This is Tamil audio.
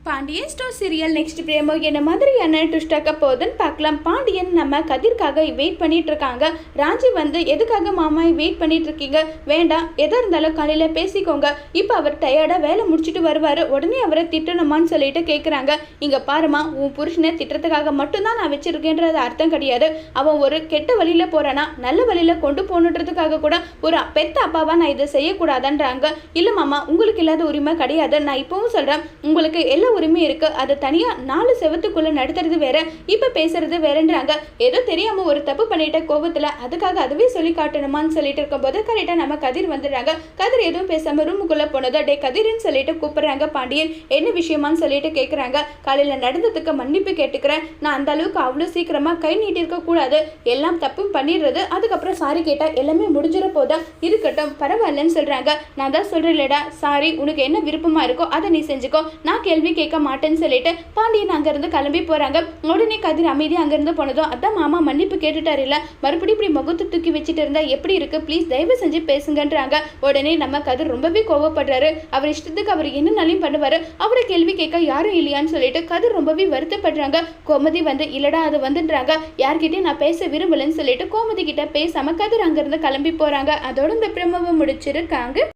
Pandian store serial next promo என்ன மாதிரியான ட்விஸ்டாக்க போகுதுன்னு பார்க்கலாம். பாண்டியன் நம்ம கதிர்க்காக வெயிட் பண்ணிட்டு இருக்காங்க. ராஜி வந்து எதுக்காக மாமா வெயிட் பண்ணிட்டு இருக்கீங்க, வேண்டாம் எதா இருந்தாலும் காலையில் பேசிக்கோங்க, இப்போ அவர் டயர்டாக வேலை முடிச்சுட்டு வருவார், உடனே அவரை திட்டணுமான்னு சொல்லிட்டு கேட்குறாங்க. இங்கே பாருமா, உன் புருஷனை திட்டத்துக்காக மட்டும்தான் நான் வச்சிருக்கேன்றது அர்த்தம் கிடையாது. அவன் ஒரு கெட்ட வழியில் போகிறானா நல்ல வழியில் கொண்டு போகணுன்றதுக்காக கூட ஒரு பெத்த அப்பாவா நான் இதை செய்யக்கூடாதுன்றாங்க. இல்லை மாமா, உங்களுக்கு இல்லாத உரிமை கிடையாது, நான் இப்போவும் சொல்கிறேன், உங்களுக்கு எல்லா உரிமை இருக்கு, அது தனியா 4 செவத்துக்குள்ள நடத்துறது வேற, இப்ப பேசுறது வேறன்றாங்க. ஏதோ தெரியாம ஒரு தப்பு பண்ணிட்ட கோபத்துல அதுக்காக அதுவே சொல்லி காட்டணுமான்னு சொல்லிட்டு இருக்கும்போது கரெக்டா நம்ம கதிர் வந்துடுறாங்க. கதிர் எதுவும் பேசாம ரூமுக்குள்ள போனதோ டே கதிர்னு சொல்லிட்டு கூப்பிடுறாங்க. பாண்டியன் என்ன விஷயமான்னு சொல்லிட்டு கேட்குறாங்க. காலையில நடந்ததுக்கு மன்னிப்பு கேட்டுக்கிறேன், நான் அந்த அளவுக்கு அவ்வளோ சீக்கிரமா கை நீட்டி இருக்க கூடாது, எல்லாம் தப்பும் பண்ணிடுறது, அதுக்கப்புறம் சாரி கேட்டா எல்லாமே முடிஞ்சிட போதா, இருக்கட்டும் பரவாயில்லன்னு சொல்றாங்க. நான் தான் சொல்றேன்லடா சாரி, உனக்கு என்ன விருப்பமா இருக்கோ அதை நீ செஞ்சுக்கோ, நான் கேள்வி கேட்க மாட்டேன்னு சொல்லிட்டு பாண்டியன் அங்கிருந்து கிளம்பி போறாங்க. உடனே கதிர் அமைதி அங்கிருந்து போனதும் அதான் மாமா மன்னிப்பு கேட்டுட்டாரு இல்ல, மறுபடியும் இப்படி முகத்தை தூக்கி வச்சுட்டு இருந்தா எப்படி இருக்கு, ப்ளீஸ் தயவு செஞ்சு பேசுங்கன்றாங்க. உடனே நம்ம கதிர் ரொம்பவே கோவப்படுறாரு. அவர் இஷ்டத்துக்கு அவர் என்னன்னாலையும் பண்ணுவாரு, அவரை கேள்வி கேட்க யாரும் இல்லையான்னு சொல்லிட்டு கதிர் ரொம்பவே வருத்தப்படுறாங்க. கோமதி வந்து இல்லடா அது வந்துன்றாங்க, யார்கிட்டயும் நான் பேச விரும்பலன்னு சொல்லிட்டு கோமதி கிட்ட பேசாம கதிர் அங்கிருந்து கிளம்பி போறாங்க. அதோட இந்த பிரமவை முடிச்சிருக்காங்க.